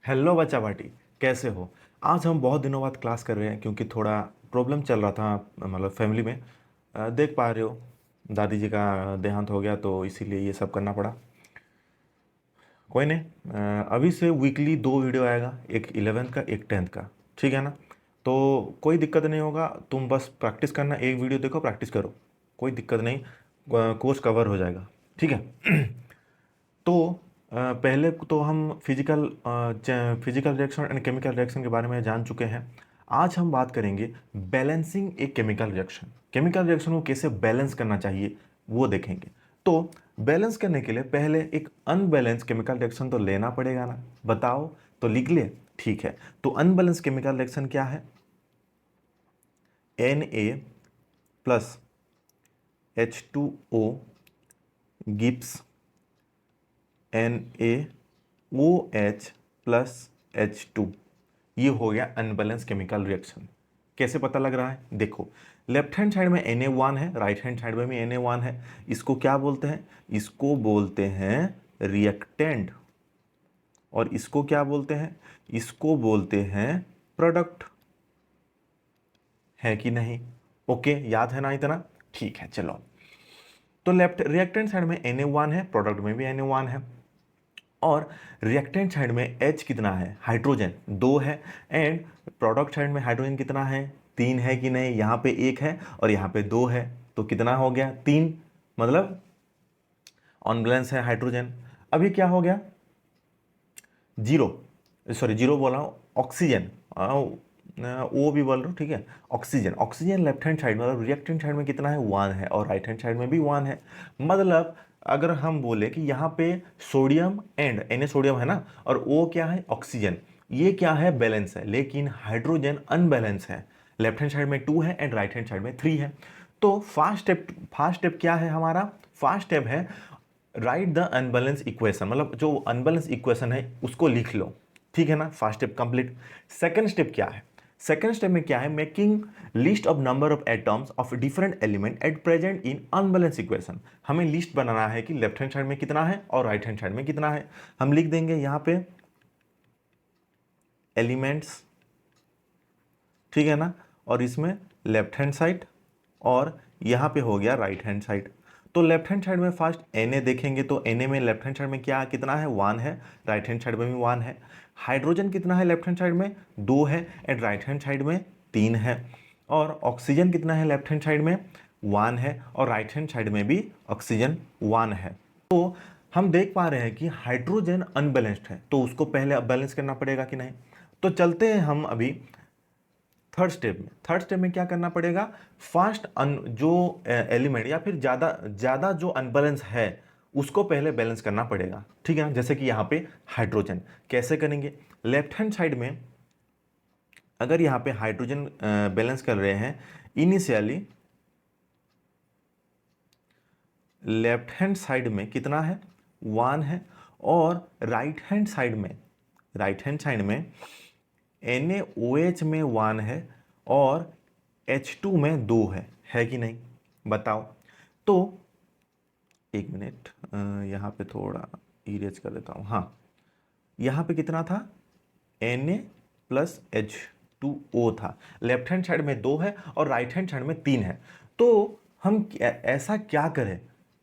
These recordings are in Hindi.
हेलो बच्चा भाटी, कैसे हो। आज हम बहुत दिनों बाद क्लास कर रहे हैं क्योंकि थोड़ा प्रॉब्लम चल रहा था, मतलब फैमिली में। देख पा रहे हो, दादी जी का देहांत हो गया तो इसीलिए ये सब करना पड़ा। कोई नहीं, अभी से वीकली 2 वीडियो आएगा, एक 11th का एक 10th का। ठीक है ना। तो कोई दिक्कत नहीं होगा, तुम बस प्रैक्टिस करना, एक वीडियो देखो प्रैक्टिस करो, कोई दिक्कत नहीं। कोर्स कवर हो जाएगा। ठीक है। तो पहले तो हम physical reaction and chemical reaction के बारे में जान चुके हैं। आज हम बात करेंगे balancing a chemical reaction. Chemical reaction को कैसे बैलेंस करना चाहिए वो देखेंगे। तो बैलेंस करने के लिए पहले एक अनबैलेंस केमिकल रिएक्शन तो लेना पड़ेगा ना, बताओ। तो लिख ले। ठीक है। तो अनबैलेंस केमिकल रिएक्शन क्या है? Na plus H2O gives NaOH plus H2। ये हो गया अनबैलेंस केमिकल रिएक्शन। कैसे पता लग रहा है? देखो, लेफ्ट हैंड साइड में Na1 है, राइट हैंड साइड में भी Na1 है। इसको क्या बोलते हैं? इसको बोलते हैं रिएक्टेंट। और इसको क्या बोलते हैं? इसको बोलते हैं प्रोडक्ट। है कि नहीं? ओके, याद है ना इतना? ठीक है, चलो। तो लेफ्ट रिएक्टेंट साइड में Na1 है, प्रोडक्ट में भी Na1 है। और रिएक्टेंट साइड में H कितना है? हाइड्रोजन 2 है। एंड प्रोडक्ट साइड में हाइड्रोजन कितना है? 3 है कि नहीं? यहाँ पे 1 है और यहाँ पे 2 है, तो कितना हो गया? 3। मतलब ऑन बैलेंस है हाइड्रोजन। अभी क्या हो गया? जीरो। सॉरी, जीरो बोला हूँ, ऑक्सीजन। वो भी बोल रहा हूँ, ठीक है। Oxygen, oxygen left hand side मतलब रिएक्टेंट साइड में कितना है? 1 है और राइट हैंड साइड में भी 1 है। मतलब अगर हम बोले कि यहाँ पे सोडियम एंड Na सोडियम है ना, और वो क्या है? ऑक्सीजन। ये क्या है? बैलेंस है। लेकिन हाइड्रोजन अनबैलेंस है। लेफ्ट हैंड साइड में 2 है एंड राइट हैंड साइड में 3 है। तो फास्ट स्टेप क्या है हमारा? फास्ट स्टेप है राइट द अनबैलेंस इक्वेशन, मतलब जो अनबैलेंस इक्वेशन है उसको लिख लो। ठीक है ना। First step complete. Second step क्या है? सेकंड स्टेप में क्या है? Making list of number of atoms of different element at present in unbalance equation. हमें लिस्ट बनाना है कि लेफ्ट हैंड साइड में कितना है और राइट हैंड साइड में कितना है। हम लिख देंगे यहां पे एलिमेंट्स, ठीक है ना, और इसमें लेफ्ट हैंड साइड, और यहां पे हो गया राइट हैंड साइड। तो लेफ्ट हैंड साइड में फर्स्ट Na देखेंगे तो Na में लेफ्ट हैंड साइड में क्या कितना है? 1 है। राइट हैंड साइड में भी 1 है। हाइड्रोजन कितना है लेफ्ट हैंड साइड में? 2 है एंड राइट हैंड साइड में 3 है। और ऑक्सीजन कितना है लेफ्ट हैंड साइड में? 1 है और राइट हैंड साइड में भी ऑक्सीजन 1 है। तो हम देख पा रहे हैं कि हाइड्रोजन अनबैलेंस्ड है, तो उसको पहले अब बैलेंस करना पड़ेगा कि नहीं। तो चलते हैं हम अभी थर्ड स्टेप में क्या करना पड़ेगा? फास्ट जो एलिमेंट या फिर ज्यादा ज्यादा जो अनबैलेंस है उसको पहले बैलेंस करना पड़ेगा। ठीक है ना। जैसे कि यहाँ पे हाइड्रोजन कैसे करेंगे? लेफ्ट हैंड साइड में अगर यहाँ पे हाइड्रोजन बैलेंस कर रहे हैं, इनिशियली लेफ्ट हैंड साइड में कितना है? 1 है। और राइट हैंड साइड में NaOH में 1 है और H2 में 2 है कि नहीं? बताओ। तो एक मिनट, यहाँ पे थोड़ा इरेज कर देता हूँ। हाँ, यहाँ पे कितना था? Na प्लस H2O था। लेफ्ट हैंड साइड में 2 है और राइट हैंड साइड में 3 है। तो हम ऐसा क्या करें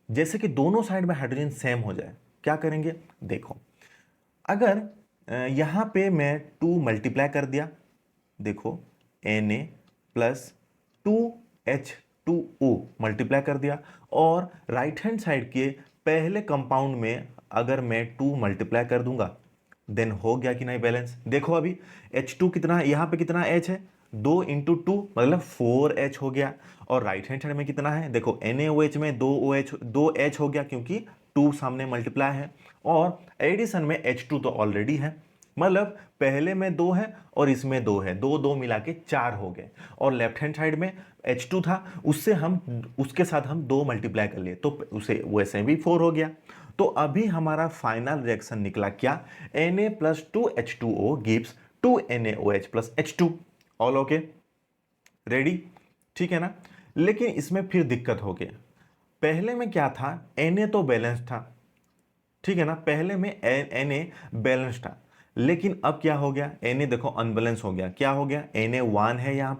जैसे कि दोनों साइड में हाइड्रोजन सेम हो जाए? क्या करेंगे? देखो, अगर यहाँ पे मैं 2 मल्टीप्लाई कर दिया, देखो Na प्लस 2H2O मल्टीप्लाई कर दिया, और राइट हैंड साइड के पहले कंपाउंड में अगर मैं 2 मल्टीप्लाई कर दूंगा, देन हो गया कि नहीं बैलेंस? देखो अभी H2 कितना है, यहाँ पे कितना H है? 2 इंटू 2 मतलब 4H हो गया। और राइट हैंड साइड में कितना है? देखो NaOH में 2H हो गया क्योंकि 2 सामने मल्टीप्लाई है। और एडिशन में H2 तो ऑलरेडी है, मतलब पहले में 2 है और इसमें 2 है, 2 2 मिला के 4 हो गए। और लेफ्ट हैंड साइड में H2 था, उसके साथ हम 2 मल्टीप्लाई कर लिए तो उसे वैसे भी 4 हो गया। तो अभी हमारा फाइनल रिएक्शन निकला क्या? Na plus 2H2O gives 2NaOH plus H2। All okay, ready? ठीक है ना। लेकिन इसमें फिर दिक्कत हो गया। पहले में क्या था? Na तो बैलेंस था, ठीक है ना। पहले में Na बैलेंस था, लेकिन अब क्या हो गया, Na देखो अनबैलेंस हो गया, क्या हो गया, Na 1 है यहाँ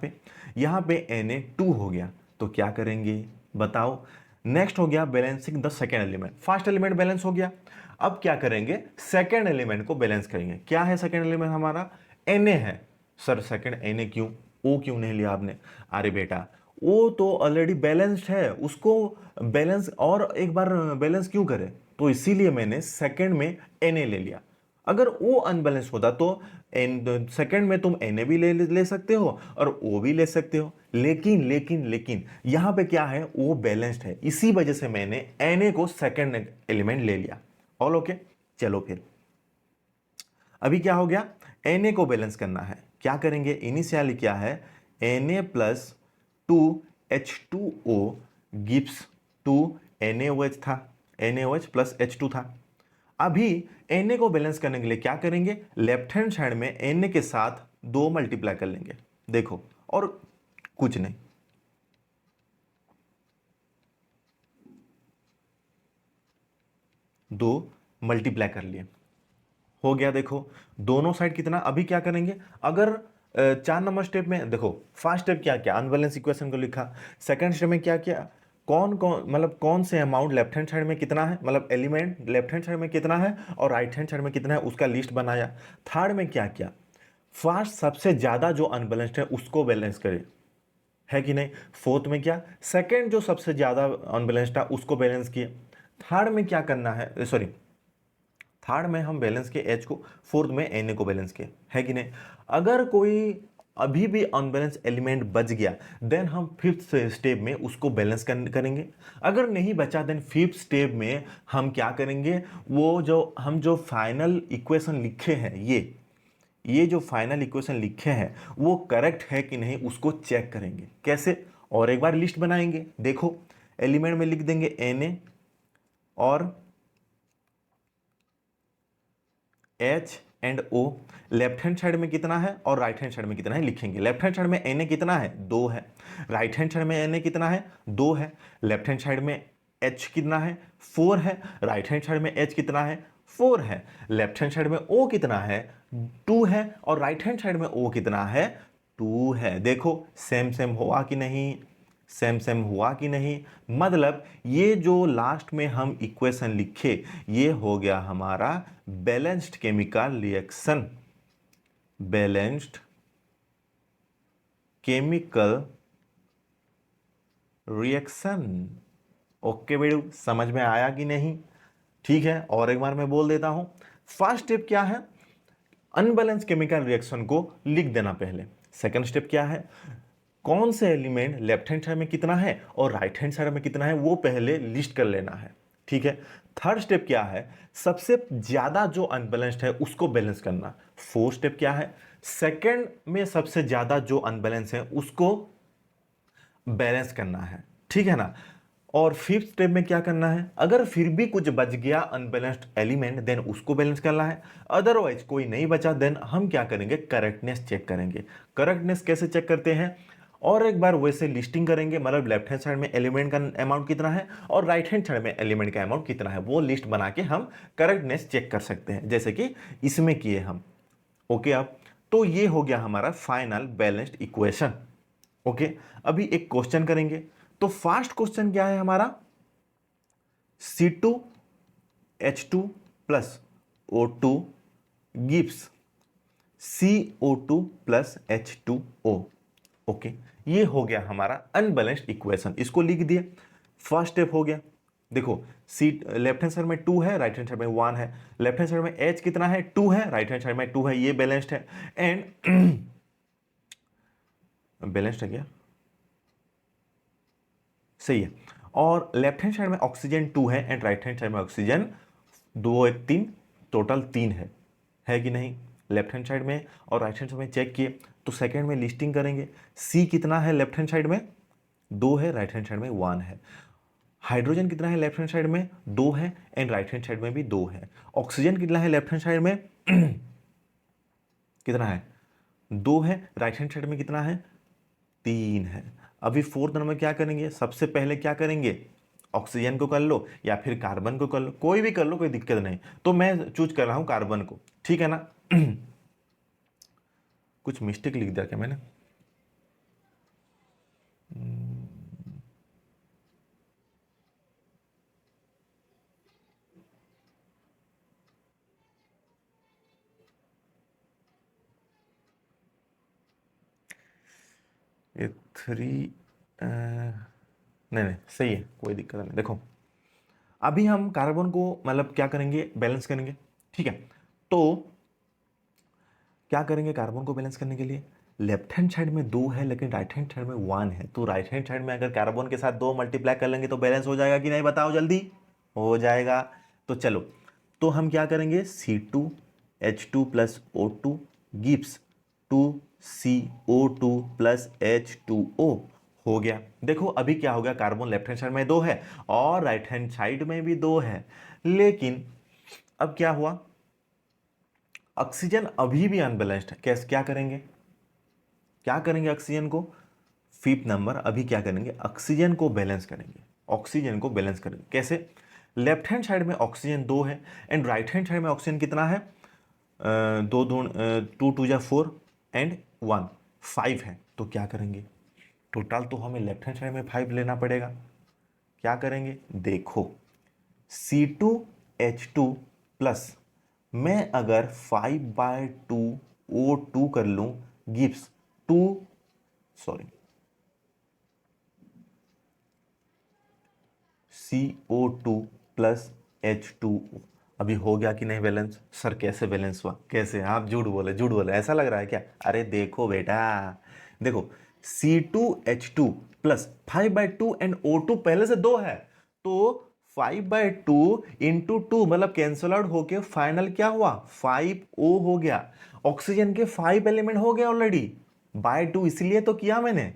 पे Na 2 हो गया, तो क्या करेंगे बताओ। नेक्स्ट हो गया balancing the second element, first element balance हो गया, अब क्या करेंगे, सेकेंड एलिमेंट को बैलेंस करेंगे। क्या है सेकेंड एलिमेंट हमारा, Na है। सर सेकेंड Na क्यों, ओ क्यों नहीं लिया आपने, अरे बेटा वो तो ऑलरेडी बैलेंस्ड है, उसको बैलेंस और एक बार बैलेंस क्यों करे, तो इसीलिए मैंने सेकेंड में Na ले लिया। अगर वो अनबैलेंस होता तो सेकंड में तुम Na भी ले सकते हो और O भी ले सकते हो, लेकिन लेकिन लेकिन यहां पे क्या है, वो बैलेंस्ड है, इसी वजह से मैंने Na को सेकंड एलिमेंट ले लिया। ऑल ओके, चलो फिर अभी क्या हो गया, Na को बैलेंस करना है, क्या करेंगे, इनिशियली क्या है, Na plus 2H2O gives 2 NaOH था, NaOH प्लस H2 था। अभी Na को बैलेंस करने के लिए क्या करेंगे, लेफ्ट हैंड साइड में Na के साथ 2 मल्टीप्लाई कर लेंगे, देखो और कुछ नहीं, दो मल्टीप्लाई कर लिए, हो गया। देखो दोनों साइड कितना, अभी क्या करेंगे, अगर 4 नंबर स्टेप में देखो, फर्स्ट स्टेप क्या क्या, अनबैलेंस इक्वेशन को लिखा, सेकंड स्टेप में क्या किया, कौन कौन मतलब कौन से अमाउंट लेफ्ट हैंड साइड में कितना है, मतलब एलिमेंट लेफ्ट हैंड साइड में कितना है और राइट हैंड साइड में कितना है उसका लिस्ट बनाया। थर्ड में क्या किया, फर्स्ट सबसे ज्यादा जो अनबैलेंस्ड है उसको बैलेंस करे, है कि नहीं। फोर्थ में क्या, सेकंड जो सबसे ज्यादा अनबैलेंस्ड था उसको बैलेंस किया। थर्ड में क्या करना है, सॉरी थर्ड में हम बैलेंस के एच को, फोर्थ में Na को बैलेंस किया, है कि नहीं। अगर कोई अभी भी अनबैलेंस एलिमेंट बच गया देन हम फिफ्थ स्टेप में उसको बैलेंस करेंगे। अगर नहीं बचा देन फिफ्थ स्टेप में हम क्या करेंगे, वो जो हम जो फाइनल इक्वेशन लिखे हैं, ये जो फाइनल इक्वेशन लिखे हैं वो करेक्ट है कि नहीं उसको चेक करेंगे। कैसे, और एक बार लिस्ट बनाएंगे, देखो एलिमेंट में लिख देंगे Na और H and O, left hand side में कितना है और राइट हैंड साइड में कितना है लिखेंगे। लेफ्ट हैंड साइड में Na कितना है, 2 है, राइट हैंड साइड में Na कितना है, 2 है, लेफ्ट हैंड साइड में H कितना है, 4 है, राइट हैंड साइड में H कितना है, 4 है, लेफ्ट हैंड साइड में O कितना है, 2 है, और राइट हैंड साइड में O कितना है, 2 है। देखो सेम सेम हुआ कि नहीं, सेम सेम हुआ कि नहीं, मतलब ये जो लास्ट में हम इक्वेशन लिखे ये हो गया हमारा balanced chemical reaction, balanced chemical reaction. Okay बेड़ू, समझ में आया कि नहीं, ठीक है, और एक बार मैं बोल देता हूं। फर्स्ट स्टेप क्या है, अनबैलेंस केमिकल रिएक्शन को लिख देना पहले। सेकंड स्टेप क्या है, कौन से एलिमेंट लेफ्ट हैंड साइड में कितना है और राइट हैंड साइड में कितना है वो पहले लिस्ट कर लेना है, ठीक है। थर्ड स्टेप क्या है, सबसे ज्यादा जो अनबैलेंस्ड है उसको बैलेंस करना। फोर्थ स्टेप क्या है, सेकंड में सबसे ज्यादा जो अनबैलेंस है उसको बैलेंस करना है, ठीक है ना। और फिफ्थ स्टेप में क्या करना है, अगर फिर भी कुछ बच गया अनबैलेंस्ड एलिमेंट देन उसको बैलेंस करना है, अदरवाइज कोई नहीं बचा देन हम क्या करेंगे, करेक्टनेस चेक करेंगे। करेक्टनेस कैसे चेक करते हैं, और एक बार वैसे लिस्टिंग करेंगे, मतलब लेफ्ट हैंड साइड में एलिमेंट का अमाउंट कितना है और राइट हैंड साइड में एलिमेंट का अमाउंट कितना है, वो लिस्ट बना के हम करेक्टनेस चेक कर सकते हैं, जैसे कि इसमें किए हम। ओके, अब तो ये हो गया हमारा फाइनल बैलेंस्ड इक्वेशन। ओके, अभी एक क्वेश्चन करेंगे। तो फर्स्ट क्वेश्चन क्या है हमारा, C2H2 plus O2 gives CO2 plus H2O। Okay, ये हो गया हमारा अनबैलेंस्ड इक्वेशन, इसको लिख दिए। फर्स्ट स्टेप हो गया, देखो सी लेफ्ट हैंड साइड में 2 है, राइट हैंड साइड में 1 है, लेफ्ट हैंड साइड में H कितना है, 2 है, राइट हैंड साइड में 2 है, ये बैलेंस्ड है। एंड बैलेंस्ड है क्या, सही है। और लेफ्ट हैंड साइड में ऑक्सीजन 2 है एंड राइट हैंड साइड में ऑक्सीजन 2 1 3, टोटल 3 है कि नहीं। लेफ्ट हैंड साइड में और राइट हैंड साइड में चेक किए, तो सेकंड में लिस्टिंग करेंगे। सी कितना है लेफ्ट हैंड साइड में, 2 है, राइट हैंड साइड में 1 है। हाइड्रोजन कितना है लेफ्ट हैंड साइड में, 2 है, एंड राइट हैंड साइड में भी 2 है। ऑक्सीजन कितना है लेफ्ट हैंड साइड में कितना है, 2 है, राइट हैंड साइड में कितना है, 3 है। अभी फोर्थ नंबर क्या करेंगे, सबसे पहले क्या करेंगे, ऑक्सीजन को कर लो या फिर कार्बन को कर लो, कोई भी कर लो, कोई दिक्कत नहीं। तो मैं चूज कर रहा हूं कार्बन को, ठीक है ना। कुछ मिस्टेक लिख दिया क्या मैंने? ये 3 नहीं नहीं सही है, कोई दिक्कत नहीं। देखो अभी हम कार्बन को मतलब क्या करेंगे, बैलेंस करेंगे, ठीक है। तो क्या करेंगे कार्बन को बैलेंस करने के लिए, लेफ्ट हैंड साइड में 2 है लेकिन राइट हैंड साइड में 1 है, तो राइट हैंड साइड में अगर कार्बन के साथ 2 मल्टीप्लाई कर लेंगे तो बैलेंस हो जाएगा कि नहीं, बताओ जल्दी। हो जाएगा। तो चलो, तो हम क्या करेंगे, C2H2 plus O2 gives 2CO2 plus H2O हो गया। देखो अभी क्या हो गया, कार्बन लेफ्ट हैंड साइड में 2 है और राइट हैंड साइड में भी 2 है, लेकिन अब क्या हुआ, ऑक्सीजन अभी भी अनबैलेंस्ड है। कैसे, क्या करेंगे, क्या करेंगे ऑक्सीजन को, फिफ्थ नंबर, अभी क्या करेंगे, ऑक्सीजन को बैलेंस करेंगे। ऑक्सीजन को बैलेंस करेंगे कैसे, लेफ्ट हैंड साइड में ऑक्सीजन 2 है एंड राइट हैंड साइड में ऑक्सीजन कितना है, दो दो 2 2 4 एंड 1 5 है। तो क्या करेंगे, टोटल तो हमें लेफ्ट हैंड साइड में 5 लेना पड़ेगा। क्या करेंगे, देखो C2H2 प्लस मैं अगर 5/2O2 कर लूं gives 2 sorry CO2 plus H2O। अभी हो गया कि नहीं बैलेंस? सर कैसे बैलेंस हुआ, कैसे, आप झूठ बोले, झूठ बोले, ऐसा लग रहा है क्या? अरे देखो बेटा, देखो C2H2 प्लस 5/2 एंड O2 पहले से 2 है, तो 5/2 इंटू 2 मतलब कैंसल आउट होके फाइनल क्या हुआ, 5O हो गया। ऑक्सीजन के 5 एलिमेंट हो गया ऑलरेडी, बाय 2 इसलिए तो किया मैंने,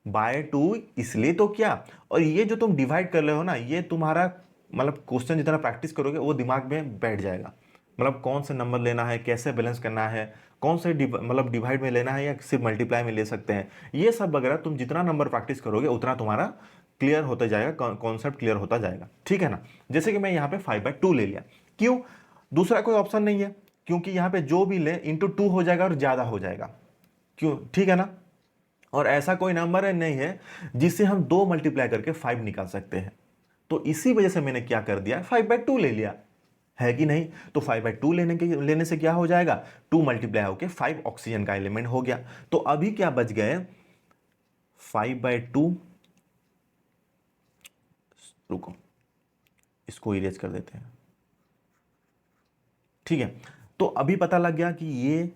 बाय 2 इसलिए तो क्या। और ये जो तुम डिवाइड कर रहे हो ना, ये तुम्हारा मतलब क्वेश्चन जितना प्रैक्टिस करोगे वो दिमाग में बैठ जाएगा। मतलब कौन से नंबर लेना है, कैसे बैलेंस करना है, कौन से मतलब डिवाइड में लेना है या सिर्फ मल्टीप्लाई में ले सकते हैं, ये सब वगैरह तुम जितना नंबर प्रैक्टिस करोगे उतना तुम्हारा क्लियर होता जाएगा, कॉन्सेप्ट क्लियर होता जाएगा, ठीक है ना। जैसे कि मैं यहाँ पे 5/2 ले लिया, क्यों, दूसरा कोई ऑप्शन नहीं है, क्योंकि यहाँ पे जो भी ले इंटू 2 हो जाएगा और ज्यादा हो जाएगा, क्यों, ठीक है ना। और ऐसा कोई नंबर है नहीं है जिससे हम 2 मल्टीप्लाई करके 5 निकाल सकते हैं, तो इसी वजह से मैंने क्या कर दिया, 5/2 ले लिया, है कि नहीं। तो 5/2 लेने से क्या हो जाएगा, 2 मल्टीप्लाई होके 5 ऑक्सीजन का एलिमेंट हो गया। तो अभी क्या बच गए, 5/2, रुको इसको इरेज कर देते हैं, ठीक है। तो अभी पता लग गया कि ये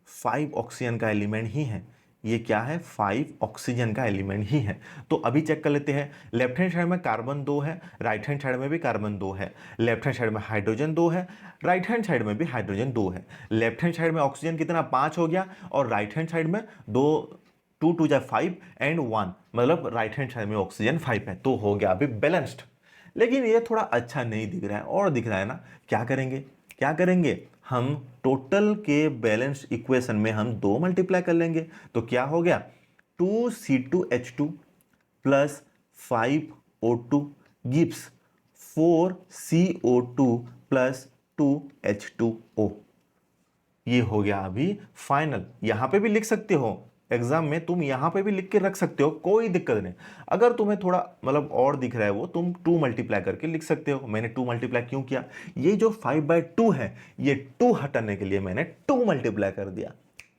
5 ऑक्सीजन का एलिमेंट ही है, ये क्या है, 5 ऑक्सीजन का एलिमेंट ही है। तो अभी चेक कर लेते हैं, लेफ्ट हैंड साइड में कार्बन 2 है, राइट हैंड साइड में भी कार्बन 2 है, लेफ्ट हैंड साइड में हाइड्रोजन 2 है, राइट हैंड साइड में भी हाइड्रोजन 2 है। लेफ्ट हैंड साइड में ऑक्सीजन कितना, 5 हो गया, और राइट हैंड साइड में 2 2 2 जा 5 एंड 1 मतलब राइट हैंड साइड में ऑक्सीजन 5 है, तो हो गया अभी बैलेंस्ड। लेकिन ये थोड़ा अच्छा नहीं दिख रहा है, और दिख रहा है ना, क्या करेंगे, क्या करेंगे, हम टोटल के बैलेंस इक्वेशन में हम 2 मल्टीप्लाई कर लेंगे, तो क्या हो गया, 2C2H2 plus 5O2 gives 4CO2 plus 2H2O। ये हो गया अभी फाइनल। यहां पे भी लिख सकते हो, एग्जाम में तुम यहां पे भी लिख के रख सकते हो, कोई दिक्कत नहीं। अगर तुम्हें थोड़ा मतलब और दिख रहा है वो, तुम 2 मल्टीप्लाई करके लिख सकते हो। मैंने 2 मल्टीप्लाई क्यों किया, ये जो 5/2 है ये 2 हटाने के लिए मैंने 2 मल्टीप्लाई कर दिया।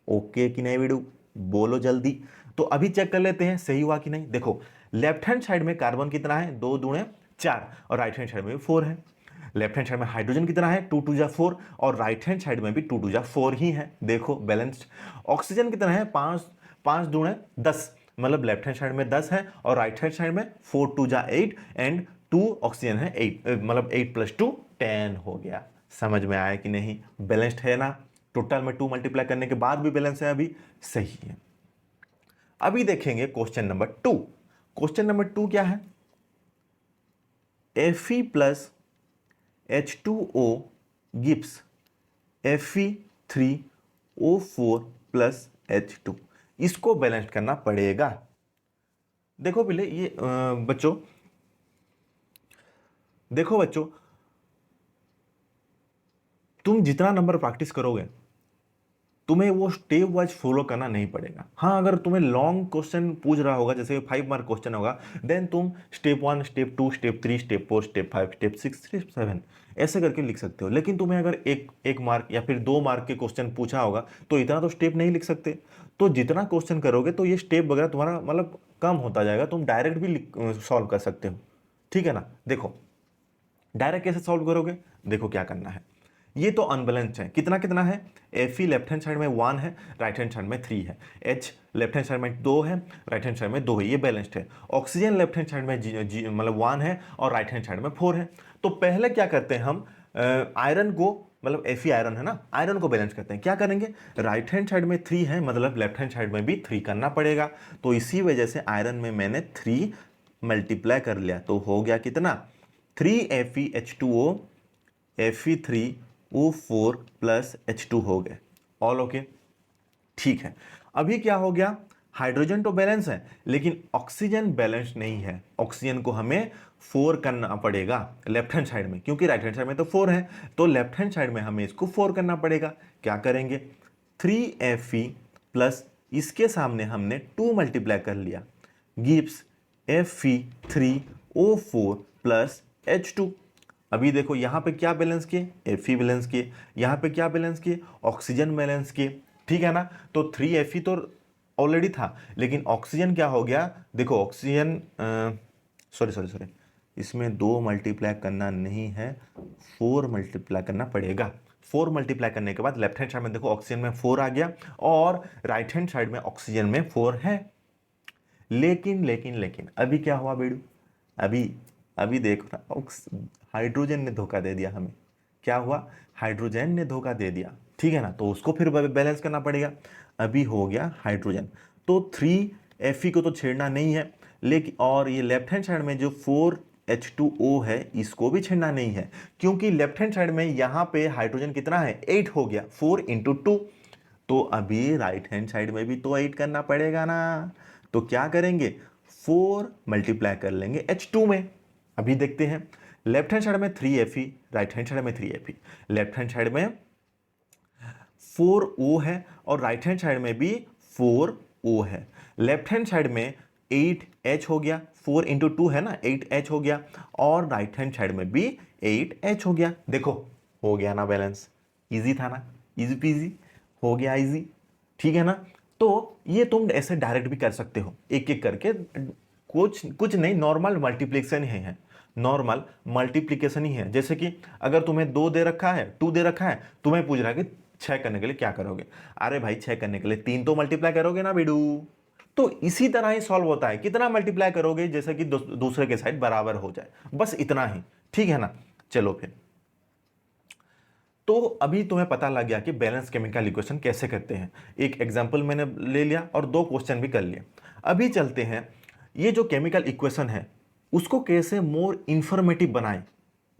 ओके कि नहीं वीडियो, बोलो जल्दी। तो अभी चेक कर लेते हैं सही हुआ कि नहीं। देखो लेफ्ट हैंड साइड में कार्बन कितना है, 2 दूने 4, और राइट हैंड साइड में भी 4 है। लेफ्ट हैंड साइड में हाइड्रोजन कितना है, 2 2 जा 4, और राइट हैंड साइड में भी 2 2 जा 4 ही है, देखो बैलेंस्ड। ऑक्सीजन कितना है, 5 5 दूने 10, मतलब लेफ्ट हैंड साइड में 10 है और राइट हैंड साइड में 4 2 जा 8 एंड 2 ऑक्सीजन है 8, मतलब 8 + 2 10 हो गया। समझ में आया कि नहीं, बैलेंस्ड है ना। टोटल में 2 मल्टीप्लाई करने के बाद भी बैलेंस है, अभी सही है। अभी देखेंगे क्वेश्चन नंबर 2। क्वेश्चन नंबर 2 क्या है, Fe plus H2O gives Fe3O4 plus H2। इसको बैलेंस करना पड़ेगा। देखो पहले ये बच्चों, देखो बच्चों, तुम जितना नंबर प्रैक्टिस करोगे तुम्हें वो स्टेप वाइज फॉलो करना नहीं पड़ेगा। हाँ, अगर तुम्हें लॉन्ग क्वेश्चन पूछ रहा होगा, जैसे 5 मार्क क्वेश्चन होगा, देन तुम step 1, step 2, step 3, step 4, step 5, step 6, step 7 ऐसे करके लिख सकते हो। लेकिन तुम्हें अगर एक मार्क या फिर 2 मार्क के क्वेश्चन पूछा होगा तो इतना तो स्टेप नहीं लिख सकते। तो जितना क्वेश्चन करोगे तो ये स्टेप वगैरह तुम्हारा मतलब कम होता जाएगा, तुम डायरेक्ट भी सॉल्व कर सकते हो। ठीक है ना। देखो डायरेक्ट कैसे सॉल्व करोगे, देखो क्या करना है। ये तो अनबैलेंस्ड है, कितना कितना है, Fe लेफ्ट हैंड साइड में 1 है, राइट हैंड साइड में 3 है, H लेफ्ट हैंड साइड में 2 है, राइट हैंड साइड में 2 है, ये बैलेंस्ड है। ऑक्सीजन लेफ्ट हैंड साइड में मतलब 1 है और राइट हैंड साइड में 4 है। तो पहले क्या करते हैं हम, आयरन को, मतलब Fe आयरन है ना, आयरन को बैलेंस करते हैं। क्या करेंगे, राइट हैंड साइड में 3 है, मतलब लेफ्ट हैंड साइड में भी 3 करना पड़ेगा। तो इसी वजह से आयरन में मैंने 3 मल्टीप्लाई कर लिया, तो हो गया कितना, 3FeH2O Fe3O4 प्लस H2 हो गए। ऑल ओके, ठीक है। अभी क्या हो गया, हाइड्रोजन तो बैलेंस है लेकिन ऑक्सीजन बैलेंस नहीं है। ऑक्सीजन को हमें 4 करना पड़ेगा लेफ्ट हैंड साइड में, क्योंकि राइट हैंड साइड में तो 4 है, तो लेफ्ट हैंड साइड में हमें इसको 4 करना पड़ेगा। क्या करेंगे, 3Fe प्लस इसके सामने हमने 2 मल्टीप्लाई कर लिया, गिव्स Fe3O4 प्लस H2। अभी देखो यहाँ पे क्या बैलेंस किए, Fe बैलेंस किए, यहाँ पे क्या बैलेंस किए, ऑक्सीजन बैलेंस किए। ठीक है ना। तो 3Fe तो ऑलरेडी था, लेकिन ऑक्सीजन क्या हो गया, देखो ऑक्सीजन, सॉरी सॉरी सॉरी, इसमें 2 मल्टीप्लाई करना नहीं है, 4 मल्टीप्लाई करना पड़ेगा। 4 मल्टीप्लाई करने के बाद लेफ्ट हैंड साइड में देखो ऑक्सीजन में 4 आ गया और राइट हैंड साइड में ऑक्सीजन में 4 है। लेकिन लेकिन लेकिन अभी क्या हुआ बेड़ू, अभी अभी देखो ना, हाइड्रोजन ने धोखा दे दिया हमें। क्या हुआ, हाइड्रोजन ने धोखा दे दिया। ठीक है ना, तो उसको फिर बैलेंस करना पड़ेगा। अभी हो गया हाइड्रोजन, तो 3Fe को तो छेड़ना नहीं है, लेकिन और ये लेफ्ट हैंड साइड में जो 4H2O है इसको भी छेड़ना नहीं है, क्योंकि लेफ्ट हैंड साइड में यहाँ पे हाइड्रोजन कितना है, 8 हो गया, 4 × 2। तो अभी राइट हैंड साइड में भी तो 8 करना पड़ेगा ना। तो क्या करेंगे, 4 मल्टीप्लाई कर लेंगे H2 में। अभी देखते हैं, लेफ्ट हैंड साइड में 3Fe, राइट हैंड साइड में 3Fe, लेफ्ट हैंड साइड में 4O है और राइट हैंड साइड में भी 4O है। लेफ्ट हैंड साइड में 8H हो गया, 4 × 2 है ना, 8H हो गया, और राइट हैंड साइड में भी 8H हो गया। देखो हो गया ना बैलेंस, इजी था ना, इजी पीजी, हो गया इजी। ठीक है ना। तो ये तुम ऐसे डायरेक्ट भी कर सकते हो, एक एक करके, कुछ कुछ नहीं, नॉर्मल मल्टीप्लिकेशन ही है, नॉर्मल मल्टीप्लिकेशन ही है। जैसे कि अगर तुम्हें 2 दे रखा है, 2 दे रखा है, तुम्हें पूछ रहा है कि 6 करने के लिए क्या करोगे, अरे भाई 6 करने के लिए 3 तो मल्टीप्लाई करोगे ना बेडू। तो इसी तरह ही सॉल्व होता है, कितना मल्टीप्लाई करोगे जैसे कि दूसरे के साइड बराबर हो जाए, बस इतना ही। ठीक है ना। चलो फिर, तो अभी तुम्हें पता लग गया कि बैलेंस केमिकल इक्वेशन कैसे करते हैं। एक एग्जांपल मैंने ले लिया और 2 क्वेश्चन भी कर लिए। अभी चलते हैं, ये जो केमिकल इक्वेशन है उसको कैसे मोर इंफॉर्मेटिव बनाएं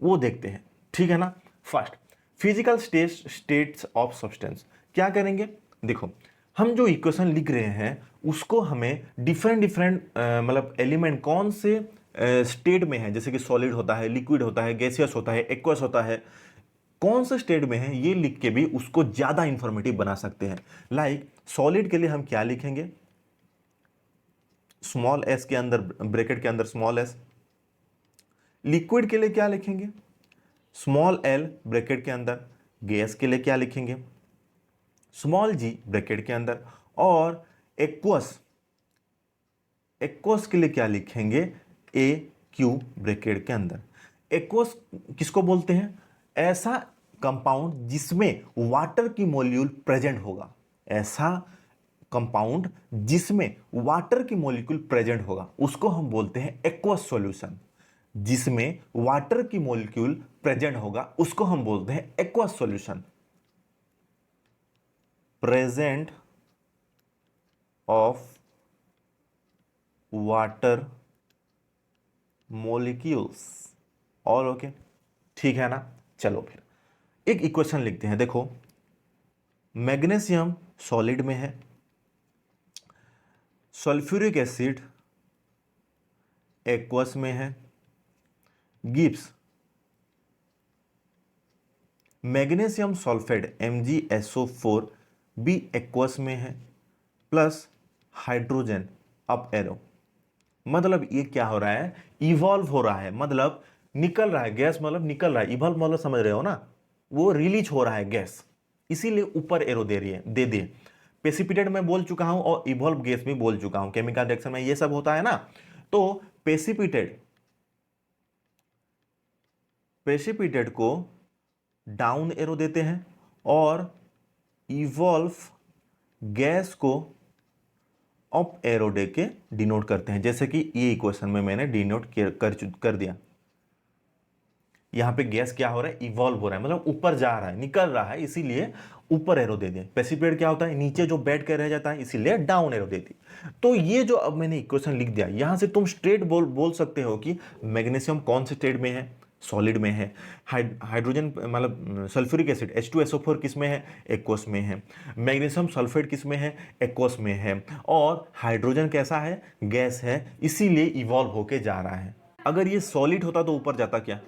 वो देखते हैं। ठीक है ना। First, physical states of substance. क्या करेंगे, देखो हम जो इक्वेशन लिख रहे हैं उसको हमें डिफरेंट डिफरेंट मतलब एलिमेंट कौन से स्टेट में है, जैसे कि सॉलिड होता है, लिक्विड होता है, गैसियस होता है, एक्वस होता है, कौन से स्टेट में है ये लिख के भी उसको ज्यादा इंफॉर्मेटिव बना सकते हैं। लाइक सॉलिड के लिए हम क्या लिखेंगे, स्मॉल एस के अंदर, ब्रैकेट के अंदर स्मॉल एस। लिक्विड के लिए क्या लिखेंगे, स्मॉल एल ब्रैकेट के अंदर। गैस के लिए क्या लिखेंगे, स्मॉल जी ब्रैकेट के अंदर। और एक्वस, एक्वस के लिए क्या लिखेंगे, ए क्यू ब्रैकेट के अंदर। एक्वस किसको बोलते हैं, ऐसा कंपाउंड जिसमें वाटर की मॉलिक्यूल प्रेजेंट होगा, ऐसा कंपाउंड जिसमें वाटर की मॉलिक्यूल प्रेजेंट होगा उसको हम बोलते हैं एक्वस सॉल्यूशन। जिसमें वाटर की मॉलिक्यूल प्रेजेंट होगा उसको हम बोलते हैं aqueous solution. Present of water molecules. All okay, ठीक है ना। चलो फिर एक इक्वेशन लिखते हैं। देखो मैग्नीशियम सॉलिड में है, सल्फ्यूरिक एसिड एक्वस में है, गिब्स मैग्नीशियम सल्फेट MgSO4 बी एक्वस में है प्लस हाइड्रोजन अप एरो। मतलब ये क्या हो रहा है, इवॉल्व हो रहा है, मतलब निकल रहा है गैस, मतलब निकल रहा है, इवॉल्व मतलब समझ रहे हो ना, वो रिलीज हो रहा है गैस, इसीलिए ऊपर एरो दे रही है, दे दिए। प्रेसिपिटेट में बोल चुका हूं और इवॉल्व गैस भी बोल चुका हूं, केमिकल रिएक्शन में ये सब होता है ना। तो प्रेसिपिटेट को डाउन एरो देते हैं और इवॉल्व गैस को अप एरो दे के डिनोट करते हैं, जैसे कि ये इक्वेशन में मैंने डिनोट कर दिया। यहां पे गैस क्या हो रहा है, इवॉल्व हो रहा है, मतलब ऊपर जा रहा है, निकल रहा है, इसीलिए ऊपर एरो दे दिया। प्रेसिपिटेट क्या होता है, नीचे जो बैठ कर रह जाता है, इसीलिए डाउन एरो दे दी। तो ये जो अब मैंने इक्वेशन लिख दिया, यहां से तुम स्ट्रेट बोल सकते हो कि मैग्नीशियम कौन से स्टेट में है, सॉलिड में है। हाइड्रोजन मतलब सल्फ्यूरिक एसिड H2SO4 किस में है, एक्वस में है। मैग्नीशियम सल्फेट किस में है, एक्वस में है। और हाइड्रोजन कैसा है, गैस है, इसीलिए इवॉल्व होके जा रहा है। अगर ये सॉलिड होता तो ऊपर जाता क्या,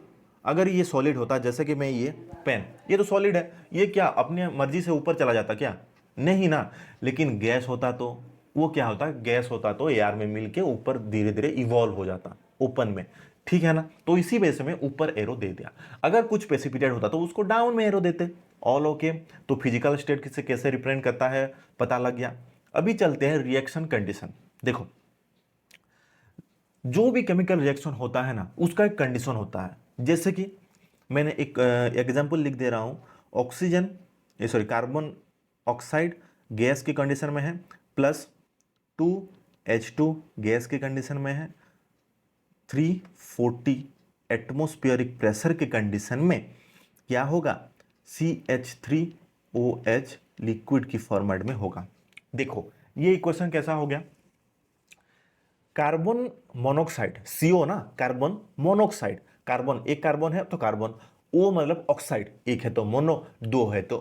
अगर ये सॉलिड होता, जैसे कि मैं ये पेन, ये तो सॉलिड है, ये क्या अपने मर्जी से ऊपर चला जाता क्या, नहीं ना। लेकिन गैस होता तो वो क्या होता, गैस होता तो एयर में मिलके ऊपर धीरे धीरे इवॉल्व हो जाता ओपन में, ठीक है ना। तो इसी वजह से मैं ऊपर एरो दे दिया। अगर कुछ प्रेसिपिटेट होता तो उसको डाउन में एरो देते। All okay. तो फिजिकल स्टेट किसे कैसे रिप्रेजेंट करता है पता लग गया। अभी चलते हैं रिएक्शन कंडीशन। देखो, जो भी केमिकल रिएक्शन होता है ना, उसका एक कंडीशन होता है। जैसे कि मैंने एक एग्जांपल लिख दे रहा हूं, oxygen sorry carbon oxide gas की कंडीशन में है, प्लस 2H2 गैस की कंडीशन में है, 340 एटमोस्फियरिक प्रेशर के कंडीशन में क्या होगा, CH3OH लिक्विड की फॉर्मेट में होगा। देखो ये इक्वेशन कैसा हो गया, कार्बन मोनोक्साइड CO ना, कार्बन मोनोक्साइड, कार्बन एक कार्बन है तो कार्बन, O मतलब ऑक्साइड, एक है तो मोनो, दो है तो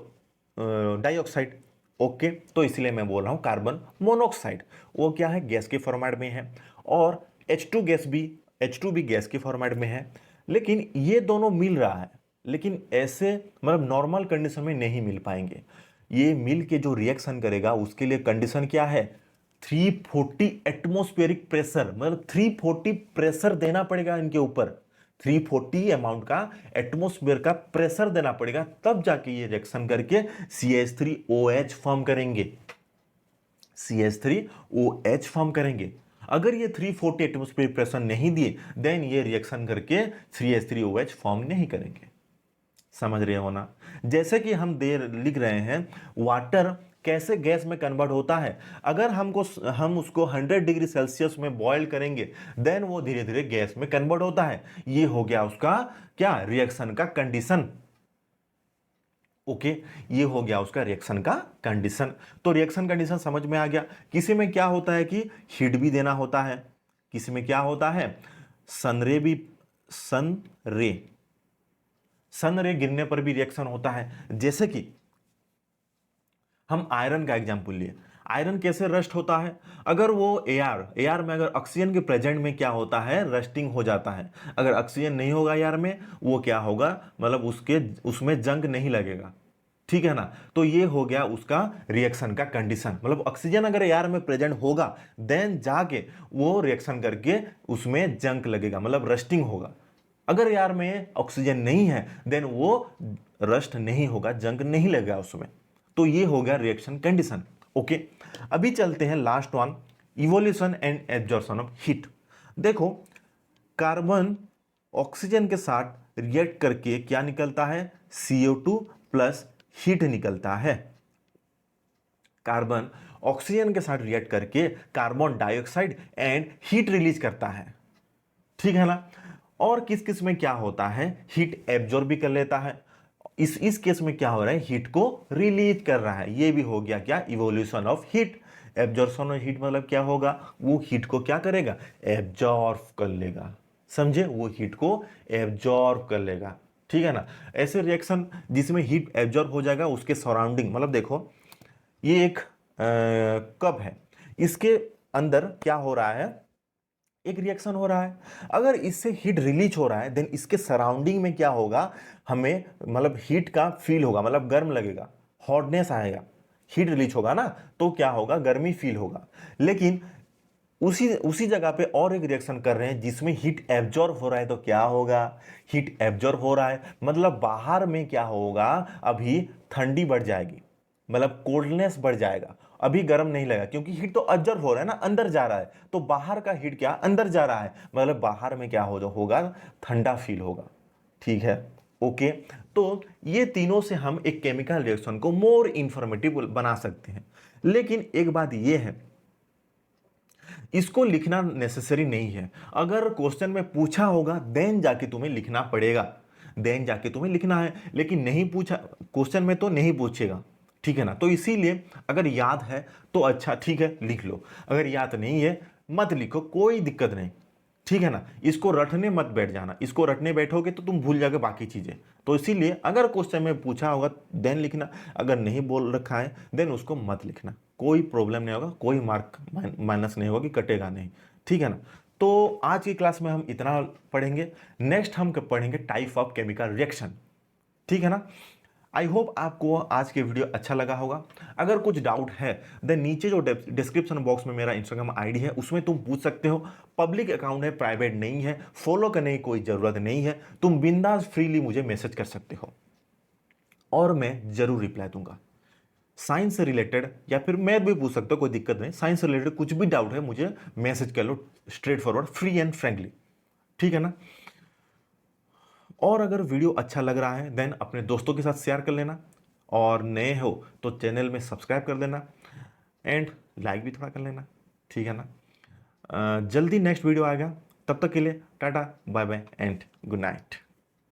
डाइऑक्साइड। ओके, तो इसलिए मैं बोल रहा हूं कार्बन मोनोक्साइड, वो क्या है, गैस के फॉर्मेट में है। और H2 गैस भी, H2 भी गैस के फॉर्मेट में है। लेकिन ये दोनों मिल रहा है, लेकिन ऐसे मतलब नॉर्मल कंडीशन में नहीं मिल पाएंगे। ये मिल के जो रिएक्शन करेगा उसके लिए कंडीशन क्या है, 340 एटमोस्फेरिक प्रेशर, मतलब 340 प्रेशर देना पड़ेगा इनके ऊपर, 340 अमाउंट का एटमोस्फेयर का प्रेशर देना पड़ेगा, तब जाके ये रिएक्शन करके CH3OH फॉर्म करेंगे, CH3OH फॉर्म करेंगे। अगर ये 340 एटमोस्फेयर प्रेशर नहीं दिए, देन ये रिएक्शन करके CH3OH फॉर्म नहीं करेंगे। समझ रहे हो ना। जैसे कि हम लिख रहे हैं वाटर कैसे गैस में कन्वर्ट होता है, अगर हम उसको 100 डिग्री सेल्सियस में बॉयल करेंगे, देन वो धीरे धीरे गैस में कन्वर्ट होता है। ये हो गया उसका क्या, रिएक्शन का कंडीशन। ओके, ये हो गया उसका रिएक्शन का कंडीशन। तो रिएक्शन कंडीशन समझ में आ गया। किसी में क्या होता है कि हीट भी देना होता है, किसी में क्या होता है, सनरे भी, सन रे गिरने पर भी रिएक्शन होता है। जैसे कि हम आयरन का एग्जांपल लिए, आयरन कैसे रस्ट होता है, अगर वो एआर में अगर ऑक्सीजन के प्रेजेंट में क्या होता है, रस्टिंग हो जाता है। अगर ऑक्सीजन नहीं होगा एआर में, वो क्या होगा, मतलब उसमें जंग नहीं लगेगा, ठीक है ना। तो ये हो गया उसका रिएक्शन का कंडीशन, मतलब ऑक्सीजन अगर एआर में प्रेजेंट होगा, देन जाके वो रिएक्शन करके उसमें जंग लगेगा, मतलब रस्टिंग होगा। अगर एआर में ऑक्सीजन नहीं है, देन वो रस्ट नहीं होगा, जंग नहीं लगेगा उसमें। तो ये हो गया रिएक्शन कंडीशन। ओके, अभी चलते हैं last one, evolution and absorption of heat. देखो, कार्बन ऑक्सीजन के साथ रिएक्ट करके क्या निकलता है, CO2 प्लस हीट निकलता है। कार्बन ऑक्सीजन के साथ रिएक्ट करके carbon dioxide and heat release करता है, ठीक है ना। और किस किस में क्या होता है, हीट एब्जॉर्ब भी कर लेता है। इस केस में क्या हो रहा है, हीट को रिलीज कर रहा है। ये भी हो गया क्या, evolution of heat. Absorption of heat मतलब क्या होगा, वो हीट को क्या करेगा, एब्जॉर्ब कर लेगा। समझे, वो हीट को एब्जॉर्ब कर लेगा, ठीक है ना। ऐसे रिएक्शन जिसमें हीट एब्जॉर्ब हो जाएगा, उसके सराउंडिंग, मतलब देखो ये एक कप है, इसके अंदर क्या हो रहा है, एक रिएक्शन हो रहा है। अगर इससे हीट रिलीज हो रहा है, देन इसके सराउंडिंग में क्या होगा, हमें मतलब हीट का फील होगा, मतलब गर्म लगेगा, हॉटनेस आएगा। हीट रिलीज होगा ना, तो क्या होगा, गर्मी फील होगा। लेकिन उसी उसी जगह पे और एक रिएक्शन कर रहे हैं जिसमें हीट एब्जॉर्ब हो रहा है, तो क्या होगा, हीट एब्जॉर्ब हो रहा है मतलब बाहर में क्या होगा, अभी ठंडी बढ़ जाएगी, मतलब कोल्डनेस बढ़ जाएगा। अभी गर्म नहीं लगा क्योंकि हीट तो एब्जॉर्ब हो रहा है ना, अंदर जा रहा है, तो बाहर का हीट क्या अंदर जा रहा है, मतलब बाहर में क्या होगा, ठंडा फील होगा। ठीक है, ओके। तो ये तीनों से हम एक केमिकल रिएक्शन को मोर इंफॉर्मेटिव बना सकते हैं। लेकिन एक बात ये है, इसको लिखना नेसेसरी नहीं है। अगर क्वेश्चन में पूछा होगा देन जाके तुम्हें लिखना पड़ेगा, देन जाके तुम्हें लिखना है, लेकिन नहीं पूछा क्वेश्चन में तो नहीं पूछेगा। ठीक है ना, तो इसीलिए अगर याद है तो अच्छा ठीक है लिख लो, अगर याद नहीं है मत लिखो, कोई दिक्कत नहीं। ठीक है ना, इसको रटने मत बैठ जाना, इसको रटने बैठोगे तो तुम भूल जाओगे बाकी चीजें। तो इसीलिए अगर क्वेश्चन में पूछा होगा देन लिखना, अगर नहीं बोल रखा है देन उसको मत लिखना, कोई प्रॉब्लम नहीं होगा, कोई मार्क माइनस नहीं होगा कि कटेगा नहीं। ठीक है ना, तो आज की क्लास में हम इतना पढ़ेंगे। नेक्स्ट हम पढ़ेंगे टाइप ऑफ केमिकल रिएक्शन। ठीक है ना, आई होप आपको आज के वीडियो अच्छा लगा होगा। अगर कुछ डाउट है देन नीचे जो डिस्क्रिप्शन बॉक्स में मेरा इंस्टाग्राम आईडी है उसमें तुम पूछ सकते हो। पब्लिक अकाउंट है, प्राइवेट नहीं है, फॉलो करने की कोई ज़रूरत नहीं है, तुम बिंदास फ्रीली मुझे मैसेज कर सकते हो और मैं ज़रूर रिप्लाई दूंगा। साइंस से रिलेटेड या फिर मैं भी पूछ सकता हूँ, कोई दिक्कत नहीं, साइंस से रिलेटेड कुछ भी डाउट है मुझे मैसेज कर लो, straight forward, free and frankly. ठीक है ना, और अगर वीडियो अच्छा लग रहा है देन अपने दोस्तों के साथ शेयर कर लेना, और नए हो तो चैनल में सब्सक्राइब कर देना एंड लाइक भी थोड़ा कर लेना। ठीक है ना, जल्दी नेक्स्ट वीडियो आएगा, तब तक के लिए tata bye bye and good night.